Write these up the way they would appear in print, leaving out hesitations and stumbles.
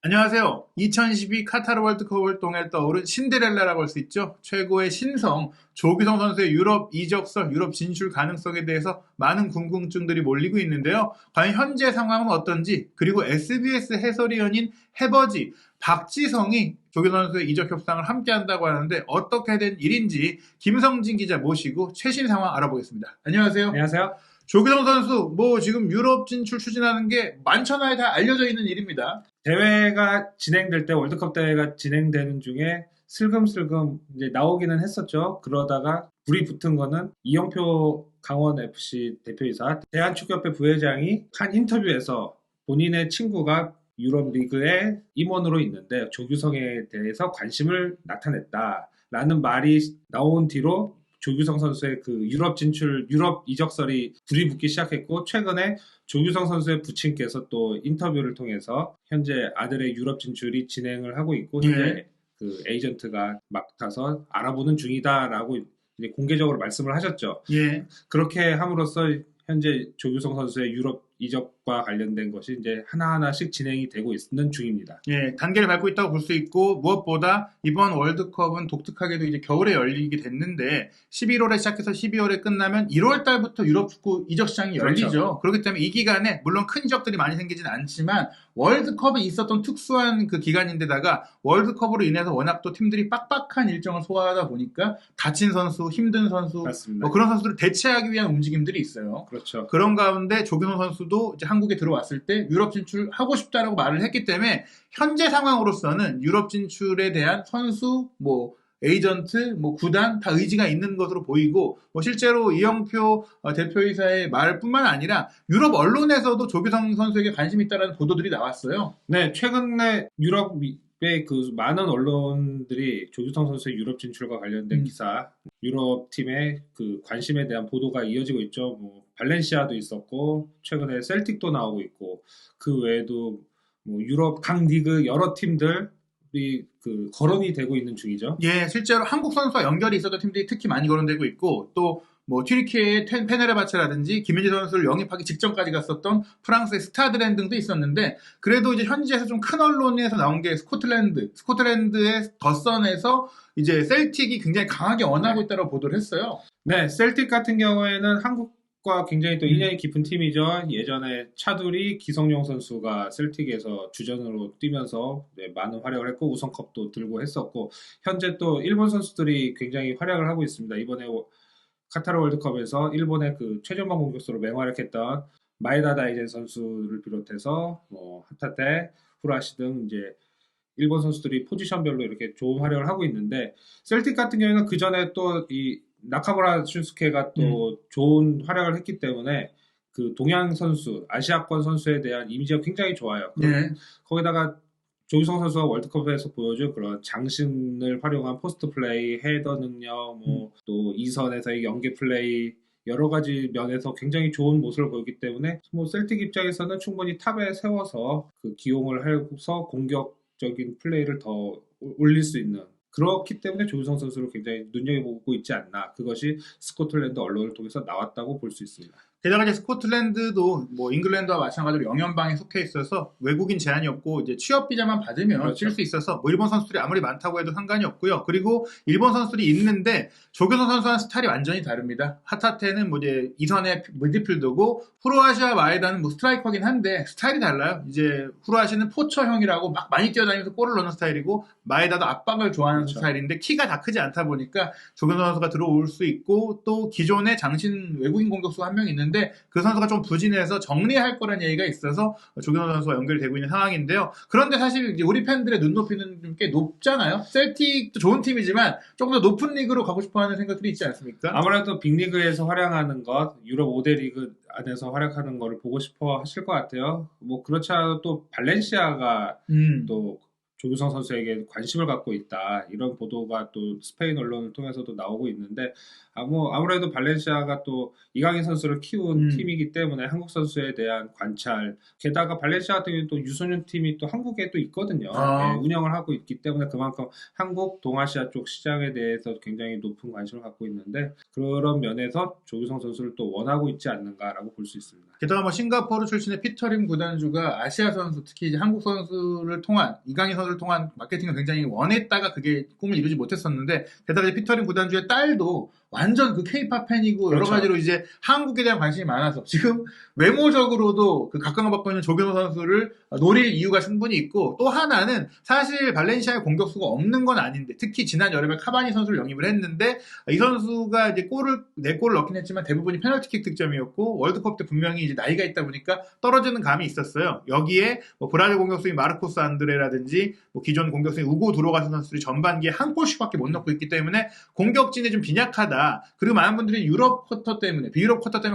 안녕하세요. 2012 카타르 월드컵을 통해 떠오른 신데렐라라고 할 수 있죠. 최고의 신성 조규성 선수의 유럽 이적설, 유럽 진출 가능성에 대해서 많은 궁금증들이 몰리고 있는데요. 과연 현재 상황은 어떤지, 그리고 SBS 해설위원인 해버지 박지성이 조규성 선수의 이적 협상을 함께 한다고 하는데 어떻게 된 일인지 김성진 기자 모시고 최신 상황 알아보겠습니다. 안녕하세요. 안녕하세요. 조규성 선수 지금 유럽 진출 추진하는 게 만천하에 다 알려져 있는 일입니다. 대회가 진행될 때 월드컵 대회가 진행되는 중에 슬금슬금 이제 나오기는 했었죠. 그러다가 불이 붙은 거는 이영표 강원FC 대표이사 대한축구협회 부회장이 한 인터뷰에서 본인의 친구가 유럽 리그의 임원으로 있는데 조규성에 대해서 관심을 나타냈다라는 말이 나온 뒤로 조규성 선수의 그 유럽 진출, 유럽 이적설이 불이 붙기 시작했고, 최근에 조규성 선수의 부친께서 또 인터뷰를 통해서 현재 아들의 유럽 진출이 진행을 하고 있고, 현재 그 에이전트가 맡아서 알아보는 중이다라고 이제 공개적으로 말씀을 하셨죠. 그렇게 함으로써 현재 조규성 선수의 유럽 이적과 관련된 것이 이제 하나하나씩 진행이 되고 있는 중입니다. 단계를 밟고 있다고 볼 수 있고, 무엇보다 이번 월드컵은 독특하게도 이제 겨울에 열리게 됐는데 11월에 시작해서 12월에 끝나면 1월 달부터 유럽 축구 이적 시장이 열리죠. 그렇죠. 그렇기 때문에 이 기간에 물론 큰 이적들이 많이 생기지는 않지만 월드컵에 있었던 특수한 그 기간인데다가 월드컵으로 인해서 워낙 또 팀들이 빡빡한 일정을 소화하다 보니까 다친 선수, 힘든 선수, 그런 선수들을 대체하기 위한 움직임들이 있어요. 그렇죠. 그런 가운데 조규성 선수도 이제 한국에 들어왔을 때 유럽 진출하고 싶다라고 말을 했기 때문에 현재 상황으로서는 유럽 진출에 대한 선수, 에이전트, 구단 다 의지가 있는 것으로 보이고, 실제로 이영표 대표이사의 말뿐만 아니라 유럽 언론에서도 조규성 선수에게 관심이 있다는 보도들이 나왔어요. 네, 최근에 유럽의 그 많은 언론들이 조규성 선수의 유럽 진출과 관련된 기사, 유럽 팀의 그 관심에 대한 보도가 이어지고 있죠. 발렌시아도 있었고, 최근에 셀틱도 나오고 있고, 그 외에도 유럽 각 리그 여러 팀들 그 거론이 되고 있는 중이죠. 실제로 한국 선수와 연결이 있었던 팀들이 특히 많이 거론되고 있고, 또 튀르키예의 페네르바체라든지 김민재 선수를 영입하기 직전까지 갔었던 프랑스의 스타드렌 등도 있었는데, 그래도 이제 현지에서 좀 큰 언론에서 나온 게 스코틀랜드의 더선에서 이제 셀틱이 굉장히 강하게 원하고 있다고 보도를 했어요. 네, 셀틱 같은 경우에는 한국과 굉장히 또 인연이 깊은 팀이죠. 예전에 차두리, 기성용 선수가 셀틱에서 주전으로 뛰면서 많은 활약을 했고 우승컵도 들고 했었고, 현재 또 일본 선수들이 굉장히 활약을 하고 있습니다. 이번에 카타르 월드컵에서 일본의 그 최전방 공격수로 맹활약했던 마에다 다이젠 선수를 비롯해서 하타테, 후라시 등 이제 일본 선수들이 포지션별로 이렇게 좋은 활약을 하고 있는데, 셀틱 같은 경우에는 그 전에 또 이 나카무라 슌스케가 또 좋은 활약을 했기 때문에 그 동양 선수, 아시아권 선수에 대한 이미지가 굉장히 좋아요. 거기다가 조규성 선수가 월드컵에서 보여준 그런 장신을 활용한 포스트 플레이, 헤더 능력, 또 이선에서의 연계 플레이, 여러 가지 면에서 굉장히 좋은 모습을 보였기 때문에 셀틱 입장에서는 충분히 탑에 세워서 그 기용을 해서 공격적인 플레이를 더 올릴 수 있는, 그렇기 때문에 조규성 선수를 굉장히 눈여겨보고 있지 않나, 그것이 스코틀랜드 언론을 통해서 나왔다고 볼 수 있습니다. 게다가 이제 스코틀랜드도 잉글랜드와 마찬가지로 영연방에 속해 있어서 외국인 제한이 없고 이제 취업 비자만 받으면 뛸 수 있어서 일본 선수들이 아무리 많다고 해도 상관이 없고요. 그리고 일본 선수들이 있는데 조규성 선수와는 스타일이 완전히 다릅니다. 하타테는 이제 이선의 미드필더고 후루아시와 마에다는 스트라이커긴 한데 스타일이 달라요. 이제 후루아시는 포처형이라고 막 많이 뛰어다니면서 골을 넣는 스타일이고, 마에다도 압박을 좋아하는 스타일인데 키가 다 크지 않다 보니까 조규성 선수가 들어올 수 있고, 또 기존에 장신 외국인 공격수가 한 명 있는데 그 선수가 좀 부진해서 정리할 거라는 얘기가 있어서 조규성 선수와 연결이 되고 있는 상황인데요. 그런데 사실 이제 우리 팬들의 눈높이는 좀 꽤 높잖아요. 셀틱도 좋은 팀이지만 조금 더 높은 리그로 가고 싶어하는 생각들이 있지 않습니까? 아무래도 빅리그에서 활약하는 것, 유럽 5대 리그 안에서 활약하는 거를 보고 싶어 하실 것 같아요. 그렇지 않아도 또 발렌시아가 또 조규성 선수에게 관심을 갖고 있다, 이런 보도가 또 스페인 언론을 통해서도 나오고 있는데, 아무래도 발렌시아가 또 이강인 선수를 키운 팀이기 때문에 한국 선수에 대한 관찰, 게다가 발렌시아 같은 경우는 또 유소년 팀이 또 한국에 또 있거든요. 운영을 하고 있기 때문에 그만큼 한국, 동아시아 쪽 시장에 대해서 굉장히 높은 관심을 갖고 있는데, 그런 면에서 조규성 선수를 또 원하고 있지 않는가라고 볼 수 있습니다. 게다가 뭐 싱가포르 출신의 피터링 구단주가 아시아 선수, 특히 이제 한국 선수를 통한, 이강인 선수를 통한 마케팅을 굉장히 원했다가 그게 꿈을 이루지 못했었는데, 게다가 이제 피터링 구단주의 딸도 완전 그 케이팝 팬이고 여러 그렇죠. 가지로 이제 한국에 대한 관심이 많아서 지금 외모적으로도 그 각광을 받고 있는 조규성 선수를 노릴 이유가 충분히 있고, 또 하나는 사실 발렌시아의 공격수가 없는 건 아닌데, 특히 지난 여름에 카바니 선수를 영입을 했는데 이 선수가 이제 네 골을 넣긴 했지만 대부분이 페널티킥 득점이었고, 월드컵 때 분명히 이제 나이가 있다 보니까 떨어지는 감이 있었어요. 여기에 뭐 브라질 공격수인 마르코스 안드레라든지 뭐 기존 공격수인 우고 드로가스 선수들이 전반기에 한 골씩밖에 못 넣고 있기 때문에 공격진이 좀 빈약하다. 그리고 많은 분들이 비유럽 쿼터 때문에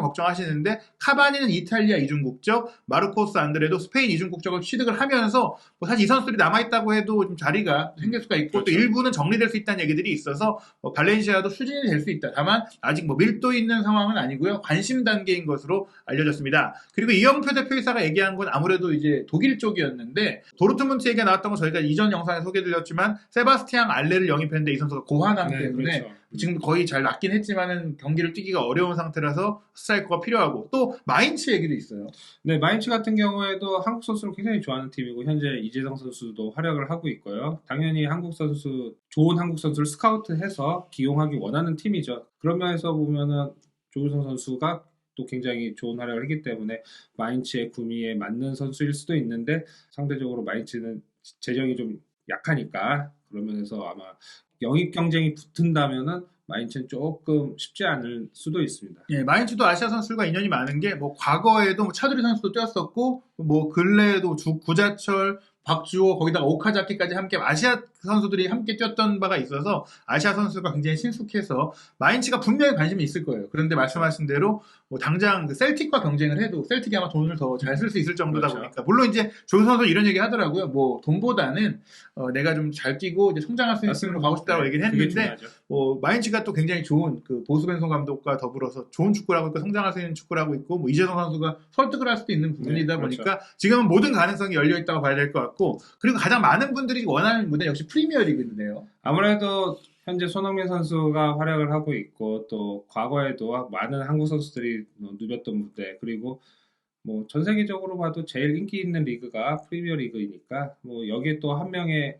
걱정하시는데, 카바니는 이탈리아 이중 국적, 마르코스 안드레도 스페인 이중 국적을 취득을 하면서 뭐 사실 이 선수들이 남아있다고 해도 좀 자리가 생길 수가 있고, 그렇죠. 또 일부는 정리될 수 있다는 얘기들이 있어서 발렌시아도 추진이 될 수 있다. 다만 아직 뭐 밀도 있는 상황은 아니고요. 관심 단계인 것으로 알려졌습니다. 그리고 이영표 대표이사가 얘기한 건 아무래도 이제 독일 쪽이었는데, 도르트문트 얘기가 나왔던 건 저희가 이전 영상에 소개드렸지만 세바스티앙 알레를 영입했는데 이 선수가 고환암 때문에 그렇죠. 지금 거의 잘 낫긴 했지만은 경기를 뛰기가 어려운 상태라서 스트라이커가 필요하고, 또 마인츠 얘기도 있어요. 네, 마인츠 같은 경우에도 한국 선수를 굉장히 좋아하는 팀이고, 현재 이재성 선수도 활약을 하고 있고요. 당연히 좋은 한국 선수를 스카우트해서 기용하기 원하는 팀이죠. 그런 면에서 보면은 조규성 선수가 또 굉장히 좋은 활약을 했기 때문에 마인츠의 구미에 맞는 선수일 수도 있는데, 상대적으로 마인츠는 재정이 좀 약하니까 그런 면에서 아마 영입 경쟁이 붙은다면은 마인츠는 조금 쉽지 않을 수도 있습니다. 예, 마인츠도 아시아 선수들과 인연이 많은 게, 뭐 과거에도 뭐 차두리 선수도 뛰었었고, 뭐 근래에도 구자철, 박주호, 거기다가 오카자키까지 함께 아시아 선수들이 함께 뛰었던 바가 있어서 아시아 선수가 굉장히 친숙해서 마인츠가 분명히 관심이 있을 거예요. 그런데 말씀하신 대로 뭐 당장 그 셀틱과 경쟁을 해도 셀틱이 아마 돈을 더 잘 쓸 수 있을 정도다 그렇죠. 보니까, 물론 이제 조규 선수 이런 얘기 하더라고요. 뭐 돈보다는 내가 좀 잘 뛰고 이제 성장할 수 있는 팀으로 가고 싶다고 얘기를 그게 했는데, 중요하죠. 마인츠가 또 굉장히 좋은 그 보스벤송 감독과 더불어서 좋은 축구를 하고 있고 성장할 수 있는 축구를 하고 있고, 뭐 이재성 선수가 설득을 할 수도 있는 부분이다 네, 그렇죠. 보니까 지금은 모든 가능성이 열려 있다고 봐야 될 것 같고, 그리고 가장 많은 분들이 원하는 무대 역시 프리미어리그인데요. 아무래도 현재 손흥민 선수가 활약을 하고 있고, 또 과거에도 많은 한국 선수들이 누볐던 무대, 그리고 뭐 전 세계적으로 봐도 제일 인기 있는 리그가 프리미어 리그이니까, 뭐 여기에 또 한 명의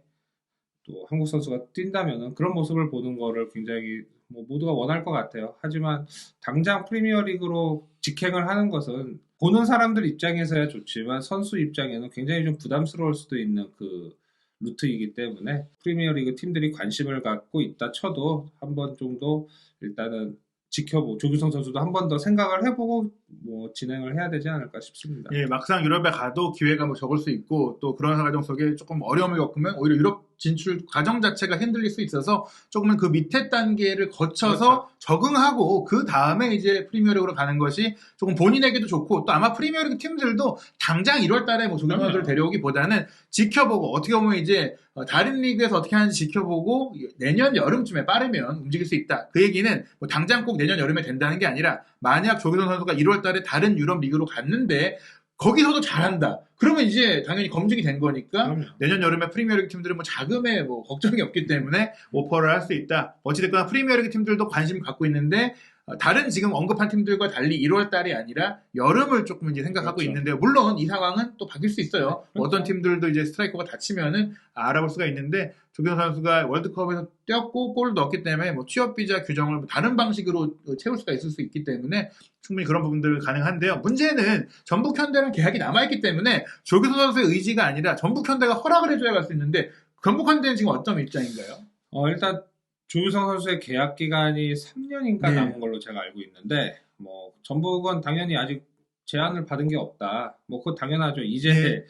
또 한국 선수가 뛴다면은 그런 모습을 보는 거를 굉장히 뭐 모두가 원할 것 같아요. 하지만 당장 프리미어 리그로 직행을 하는 것은 보는 사람들 입장에서야 좋지만 선수 입장에는 굉장히 좀 부담스러울 수도 있는 그 루트이기 때문에, 프리미어 리그 팀들이 관심을 갖고 있다 쳐도 한 번 정도 일단은 조규성 선수도 한 번 더 생각을 해보고 뭐 진행을 해야 되지 않을까 싶습니다. 예, 막상 유럽에 가도 기회가 뭐 적을 수 있고, 또 그런 과정 속에 조금 어려움을 겪으면 오히려 유럽 진출 과정 자체가 흔들릴 수 있어서 조금은 그 밑에 단계를 거쳐서 적응하고 그 다음에 이제 프리미어리그로 가는 것이 조금 본인에게도 좋고, 또 아마 프리미어리그 팀들도 당장 1월 달에 뭐 조규성 선수를 데려오기보다는 지켜보고, 어떻게 보면 이제 다른 리그에서 어떻게 하는지 지켜보고 내년 여름쯤에 빠르면 움직일 수 있다. 그 얘기는 뭐 당장 꼭 내년 여름에 된다는 게 아니라, 만약 조규성 선수가 1월 달에 다른 유럽 리그로 갔는데 거기서도 잘한다. 그러면 이제 당연히 검증이 된 거니까 그럼요. 내년 여름에 프리미어리그 팀들은 뭐 자금에 뭐 걱정이 없기 때문에 오퍼를 할 수 있다. 어찌됐거나 프리미어리그 팀들도 관심을 갖고 있는데, 다른 지금 언급한 팀들과 달리 1월 달이 아니라 여름을 조금 이제 생각하고 그렇죠. 있는데요. 물론 이 상황은 또 바뀔 수 있어요. 그렇죠. 어떤 팀들도 이제 스트라이커가 다치면은 알아볼 수가 있는데, 조규성 선수가 월드컵에서 뛰었고 골을 넣었기 때문에 뭐 취업 비자 규정을 뭐 다른 방식으로 채울 수가 있을 수 있기 때문에 충분히 그런 부분들 가능한데요. 문제는 전북 현대랑 계약이 남아있기 때문에 조규성 선수의 의지가 아니라 전북 현대가 허락을 해줘야 갈 수 있는데, 전북 현대는 지금 어떤 입장인가요? 일단 조규성 선수의 계약 기간이 3년인가 네. 남은 걸로 제가 알고 있는데, 뭐 전북은 당연히 아직 제안을 받은 게 없다. 뭐 그거 당연하죠. 이제 네.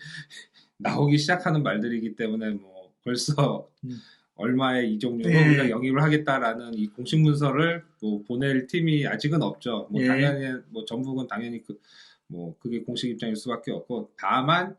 나오기 시작하는 말들이기 때문에 뭐 벌써 얼마의 이적료로 네. 우리가 영입을 하겠다라는 이 공식 문서를 뭐 보낼 팀이 아직은 없죠. 뭐 네. 당연히 뭐 전북은 당연히 그게 공식 입장일 수밖에 없고, 다만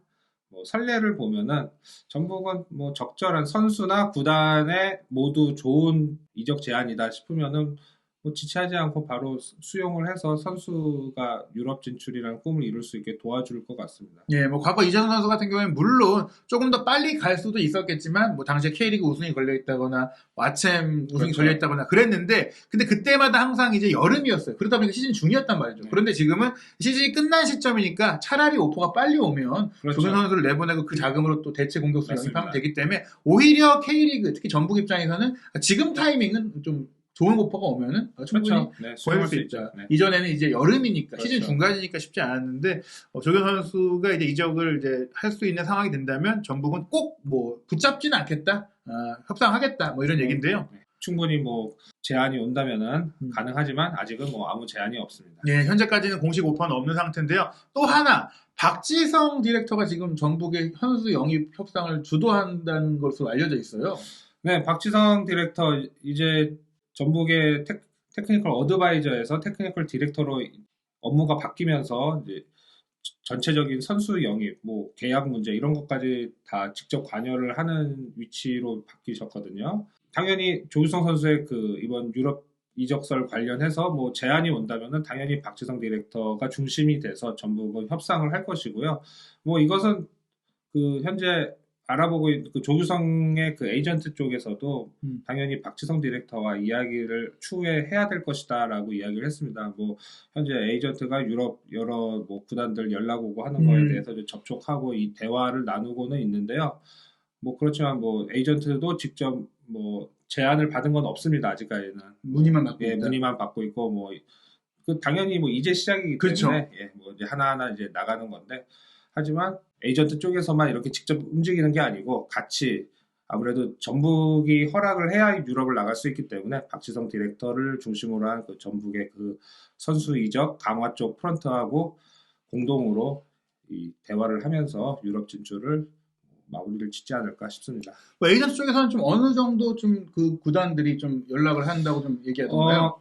뭐 선례를 보면은 전북은 뭐 적절한 선수나 구단에 모두 좋은 이적 제안이다 싶으면은 뭐 지체하지 않고 바로 수용을 해서 선수가 유럽 진출이라는 꿈을 이룰 수 있게 도와줄 것 같습니다. 예, 뭐 과거 이재성 선수 같은 경우에는 물론 조금 더 빨리 갈 수도 있었겠지만 뭐 당시에 K리그 우승이 걸려 있다거나 와챔 우승이 그렇죠. 걸려 있다거나 그랬는데 근데 그때마다 항상 이제 여름이었어요. 그러다 보니까 시즌 중이었단 말이죠. 네. 그런데 지금은 시즌이 끝난 시점이니까 차라리 오퍼가 빨리 오면 그렇죠. 조선 선수를 내보내고 그 자금으로 또 대체 공격수를 맞습니다. 영입하면 되기 때문에 오히려 K리그 특히 전북 입장에서는 지금 타이밍은 좀 좋은 오퍼가 오면은 충분히 그렇죠. 네, 보일 수용할 수 수 있다. 있죠. 네. 이전에는 이제 여름이니까 그렇죠. 시즌 중간이니까 쉽지 않았는데 조규 선수가 이제 이적을 이제 할 수 있는 상황이 된다면 전북은 꼭 뭐 붙잡지는 않겠다, 협상하겠다 뭐 이런 얘기인데요. 네. 충분히 뭐 제안이 온다면은 음. 가능하지만 아직은 뭐 아무 제안이 없습니다. 예, 현재까지는 공식 오퍼는 없는 상태인데요. 또 하나 박지성 디렉터가 지금 전북의 선수 영입 협상을 주도한다는 것으로 알려져 있어요. 네, 박지성 디렉터 이제 전북의 테크니컬 어드바이저에서 테크니컬 디렉터로 업무가 바뀌면서 이제 전체적인 선수 영입, 뭐 계약 문제 이런 것까지 다 직접 관여를 하는 위치로 바뀌셨거든요. 당연히 조규성 선수의 그 이번 유럽 이적설 관련해서 뭐 제안이 온다면은 당연히 박지성 디렉터가 중심이 돼서 전북은 협상을 할 것이고요. 뭐 이것은 그 현재 알아보고 있는 그 조규성의 그 에이전트 쪽에서도 당연히 박지성 디렉터와 이야기를 추후에 해야 될 것이다라고 이야기를 했습니다. 뭐 현재 에이전트가 유럽 여러 뭐 구단들 연락 오고 하는 거에 대해서 이제 접촉하고 이 대화를 나누고는 있는데요. 뭐 그렇지만 뭐 에이전트도 직접 뭐 제안을 받은 건 없습니다. 아직까지는 문의만 받고 예, 있다. 문의만 받고 있고 뭐 그 당연히 뭐 이제 시작이기 그렇죠. 때문에 예, 뭐 이제 하나하나 이제 나가는 건데 하지만 에이전트 쪽에서만 이렇게 직접 움직이는 게 아니고 같이 아무래도 전북이 허락을 해야 유럽을 나갈 수 있기 때문에 박지성 디렉터를 중심으로 한 그 전북의 그 선수 이적 강화 쪽 프런트하고 공동으로 이 대화를 하면서 유럽 진출을 마무리를 짓지 않을까 싶습니다. 뭐 에이전트 쪽에서는 좀 어느 정도 좀 그 구단들이 좀 연락을 한다고 좀 얘기하던가요?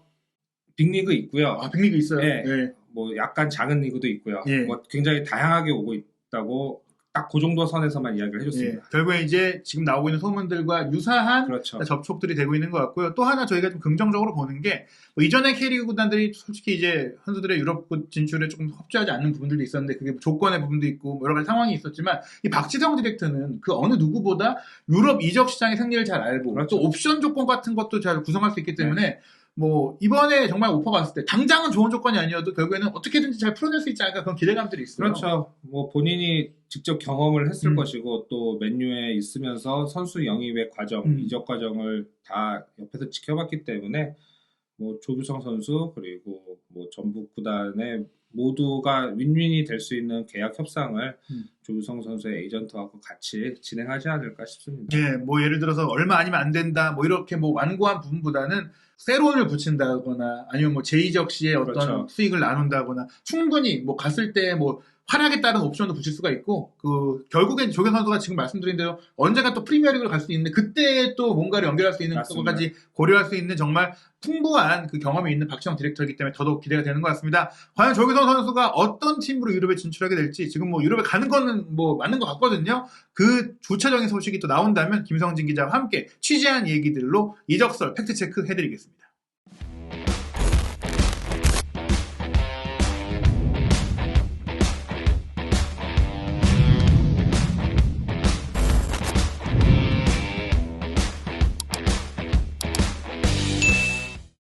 빅리그 있고요. 빅리그 있어요. 네. 네. 뭐 약간 작은 리그도 있고요. 예. 뭐 굉장히 다양하게 오고 있다고 딱 그 정도 선에서만 이야기를 예. 해줬습니다. 결국에 이제 지금 나오고 있는 소문들과 유사한 그렇죠. 접촉들이 되고 있는 것 같고요. 또 하나 저희가 좀 긍정적으로 보는 게 뭐 이전에 K리그 구단들이 솔직히 이제 선수들의 유럽 진출에 조금 협조하지 않는 부분들도 있었는데 그게 조건의 부분도 있고 뭐 여러 가지 상황이 있었지만 이 박지성 디렉터는 그 어느 누구보다 유럽 이적 시장의 생리를 잘 알고 그렇죠. 또 옵션 조건 같은 것도 잘 구성할 수 있기 때문에 뭐 이번에 정말 오퍼가 왔을 때 당장은 좋은 조건이 아니어도 결국에는 어떻게든지 잘 풀어낼 수 있지 않을까 그런 기대감들이 있어요. 그렇죠. 뭐 본인이 직접 경험을 했을 것이고 또 맨유에 있으면서 선수 영입의 과정, 이적 과정을 다 옆에서 지켜봤기 때문에 뭐 조규성 선수 그리고 뭐 전북 구단의 모두가 윈윈이 될 수 있는 계약 협상을 조규성 선수의 에이전트하고 같이 진행하지 않을까 싶습니다. 예, 뭐 예를 들어서 얼마 아니면 안 된다, 뭐 이렇게 뭐 완고한 부분보다는 세론을 붙인다거나 아니면 뭐 제2적 시에 어떤 그렇죠. 수익을 나눈다거나 충분히 뭐 갔을 때 뭐 활약에 따른 옵션도 붙일 수가 있고 그 결국엔 조규 선수가 지금 말씀드린 대로 언젠가 또 프리미어리그를 갈 수 있는데 그때 또 뭔가를 연결할 수 있는 맞습니다. 것까지 고려할 수 있는 정말 풍부한 그 경험이 있는 박지성 디렉터이기 때문에 더더욱 기대가 되는 것 같습니다. 과연 조규성 선수가 어떤 팀으로 유럽에 진출하게 될지 지금 뭐 유럽에 가는 거는 뭐 맞는 것 같거든요. 그 구체적인 소식이 또 나온다면 김성진 기자와 함께 취재한 얘기들로 이적설 팩트체크 해드리겠습니다.